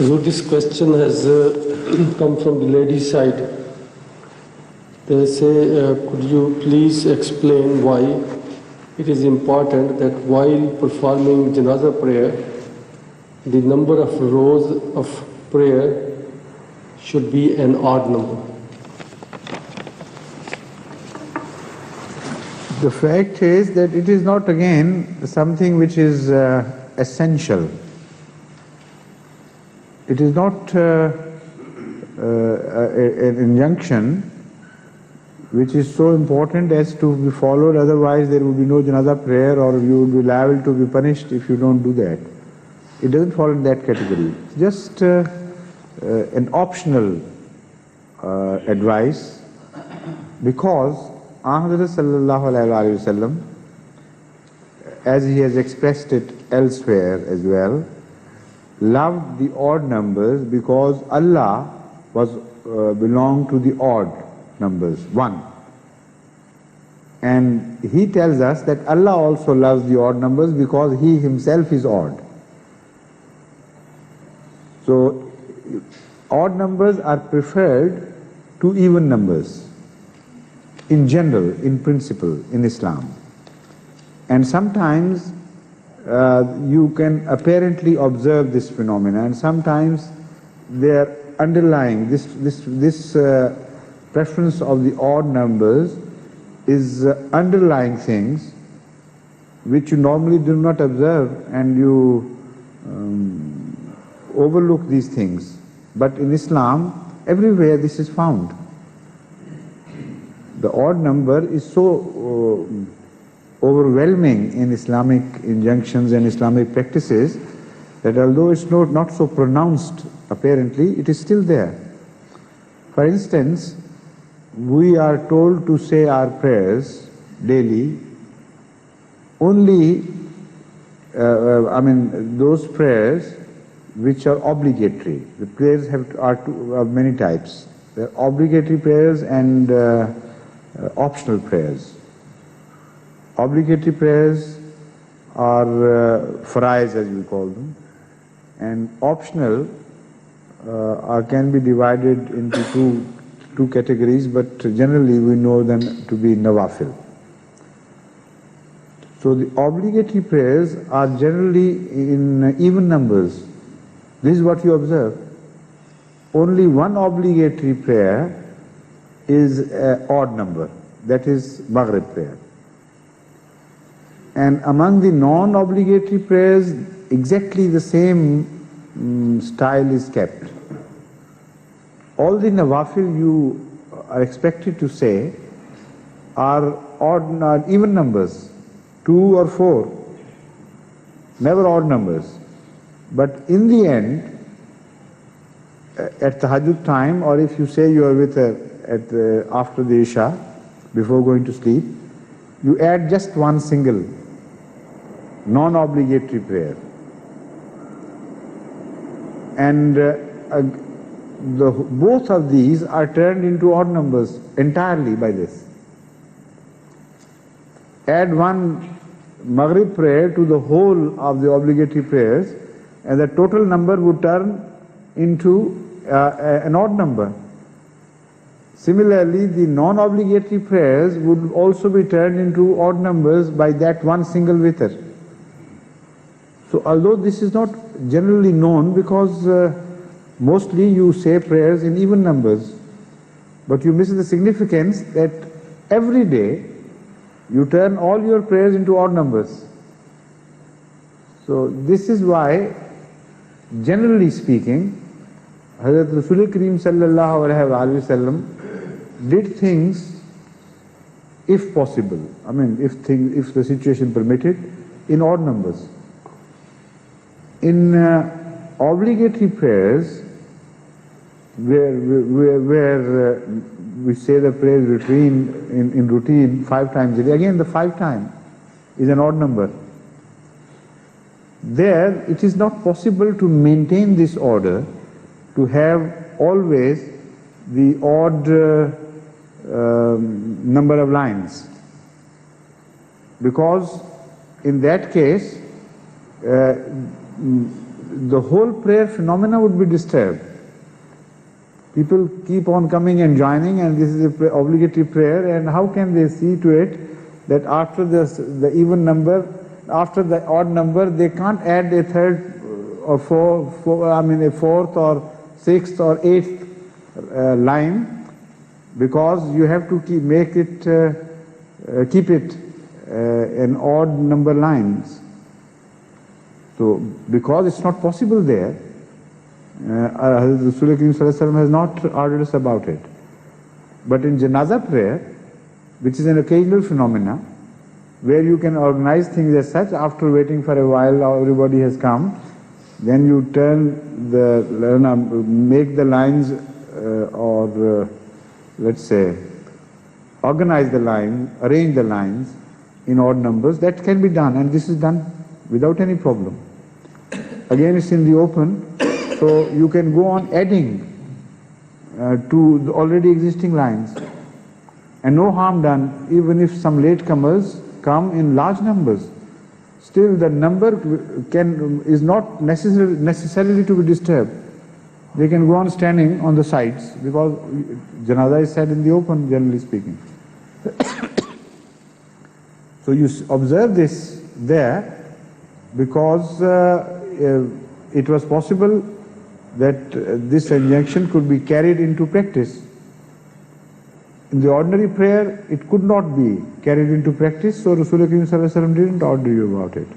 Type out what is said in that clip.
So this question has come from the ladies' side. They say, could you please explain why it is important that while performing janazah prayer, the number of rows of prayer should be an odd number? The fact is that it is not again something which is essential. It is not an injunction which is so important as to be followed, otherwise there will be no janazah prayer, or you will be liable to be punished if you don't do that. It doesn't fall in that category. It's just an optional advice, because Ahmad sallallahu alayhi wa sallam, as he has expressed it elsewhere as well, loved the odd numbers because Allah belonged to the odd numbers, one. And he tells us that Allah also loves the odd numbers because he himself is odd. So odd numbers are preferred to even numbers in general, in principle, in Islam. And sometimes you can apparently observe this phenomena, and sometimes they are underlying this preference of the odd numbers is underlying things which you normally do not observe, and you overlook these things. But in Islam, everywhere this is found. The odd number is so overwhelming in Islamic injunctions and Islamic practices that although it's not so pronounced apparently, it is still there. For instance, we are told to say our prayers daily only, those prayers which are obligatory. The prayers are many types. There are obligatory prayers and optional prayers. Obligatory prayers are faraiz, as we call them, and optional can be divided into two categories, but generally we know them to be nawafil. So the obligatory prayers are generally in even numbers. This is what you observe. Only one obligatory prayer is an odd number, that is Maghrib prayer. And among the non-obligatory prayers, exactly the same style is kept. All the nawafil you are expected to say are even numbers, 2 or 4, never odd numbers. But in the end, at tahajjud time, or if you say you are with after the Isha, before going to sleep, you add just one single non-obligatory prayer. And both of these are turned into odd numbers entirely by this. Add one Maghrib prayer to the whole of the obligatory prayers, and the total number would turn into an odd number. Similarly, the non-obligatory prayers would also be turned into odd numbers by that one single witr. So although this is not generally known, because mostly you say prayers in even numbers, but you miss the significance that every day you turn all your prayers into odd numbers. So this is why, generally speaking, Hazrat Rasul Kareem sallallahu alayhi wa sallam did things, if possible, if the situation permitted, in odd numbers. In obligatory prayers, where we say the prayers in routine 5 times a day, again the 5 times is an odd number. There it is not possible to maintain this order, to have always the odd number of lines, because in that case the whole prayer phenomena would be disturbed. People keep on coming and joining, and this is an obligatory prayer, and how can they see to it that after the even number, after the odd number, they can't add a third or a fourth or sixth or eighth line, because you have to keep it in odd number lines. So, because it's not possible there, Rasul has not ordered us about it. But in Janazah prayer, which is an occasional phenomena, where you can organize things as such, after waiting for a while, everybody has come, then you make the lines let's say, organize the line, arrange the lines in odd numbers. That can be done, and this is done without any problem. Again, it's in the open, so you can go on adding to the already existing lines, and no harm done. Even if some latecomers come in large numbers, still the number is not necessarily to be disturbed. They can go on standing on the sides, because Janazah is said in the open, generally speaking. So you observe this there, because it was possible that this injunction could be carried into practice. In the ordinary prayer, it could not be carried into practice, so Rasul didn't order you about it.